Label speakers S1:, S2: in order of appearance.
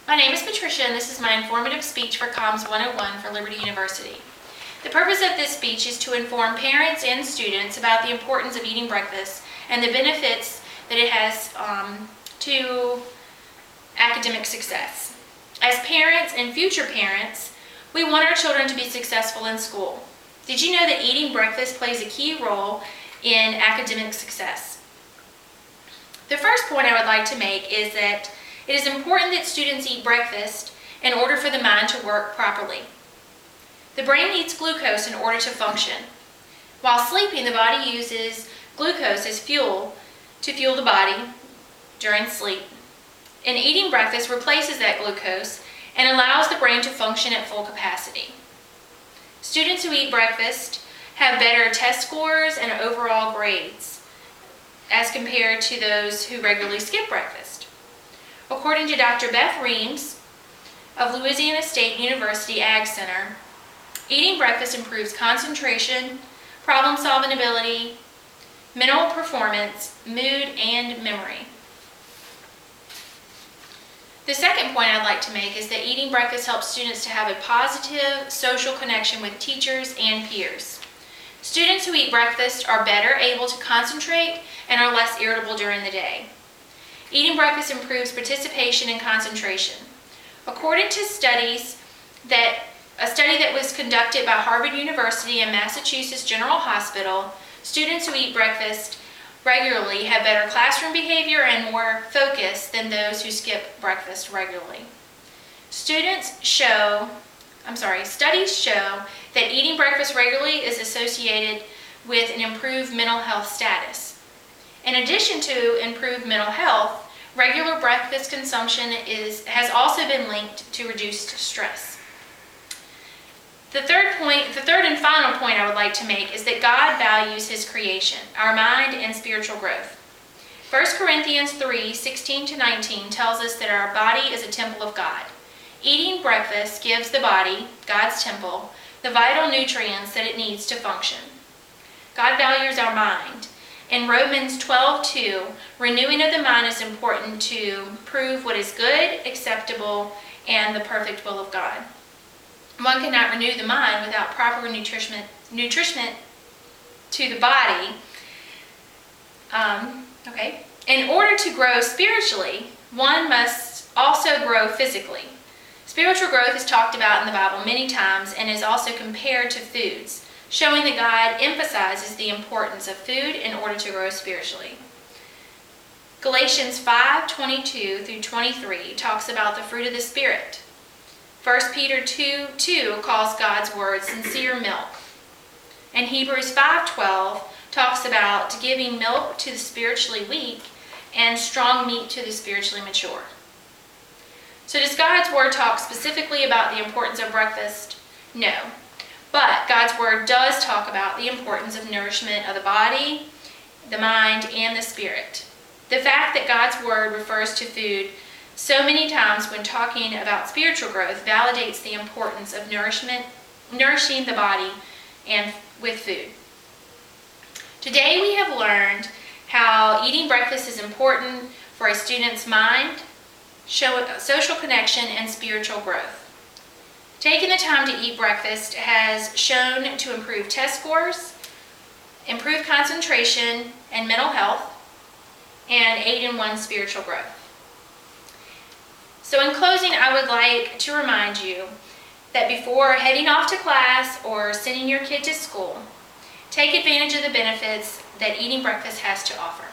S1: My name is Patricia, and this is my informative speech for COMS 101 for Liberty University. The purpose of this speech is to inform parents and students about the importance of eating breakfast and the benefits that it has to academic success. As parents and future parents, we want our children to be successful in school. Did you know that eating breakfast plays a key role in academic success? The first point I would like to make is that it is important that students eat breakfast in order for the mind to work properly. The brain needs glucose in order to function. While sleeping, the body uses glucose as fuel to fuel the body during sleep. And eating breakfast replaces that glucose and allows the brain to function at full capacity. Students who eat breakfast have better test scores and overall grades as compared to those who regularly skip breakfast. According to Dr. Beth Reams of Louisiana State University Ag Center, eating breakfast improves concentration, problem-solving ability, mental performance, mood, and memory. The second point I'd like to make is that eating breakfast helps students to have a positive social connection with teachers and peers. Students who eat breakfast are better able to concentrate and are less irritable during the day. Eating breakfast improves participation and concentration. According to a study that was conducted by Harvard University and Massachusetts General Hospital, students who eat breakfast regularly have better classroom behavior and more focus than those who skip breakfast regularly. Studies show that eating breakfast regularly is associated with an improved mental health status. In addition to improved mental health, regular breakfast consumption has also been linked to reduced stress. The third and final point I would like to make is that God values His creation, our mind, and spiritual growth. 1 Corinthians 3:16-19 tells us that our body is a temple of God. Eating breakfast gives the body, God's temple, the vital nutrients that it needs to function. God values our mind. In Romans 12:2, renewing of the mind is important to prove what is good, acceptable, and the perfect will of God. One cannot renew the mind without proper nutrition to the body. In order to grow spiritually, one must also grow physically. Spiritual growth is talked about in the Bible many times and is also compared to foods, showing that God emphasizes the importance of food in order to grow spiritually. Galatians 5:22-23 talks about the fruit of the Spirit. 1 Peter 2:2 calls God's word sincere milk. And Hebrews 5:12 talks about giving milk to the spiritually weak and strong meat to the spiritually mature. So does God's word talk specifically about the importance of breakfast? No. But God's word does talk about the importance of nourishment of the body, the mind, and the spirit. The fact that God's word refers to food so many times when talking about spiritual growth validates the importance of nourishing the body and with food. Today we have learned how eating breakfast is important for a student's mind, social connection, and spiritual growth. Taking the time to eat breakfast has shown to improve test scores, improve concentration and mental health, and aid in one's spiritual growth. So in closing, I would like to remind you that before heading off to class or sending your kid to school, take advantage of the benefits that eating breakfast has to offer.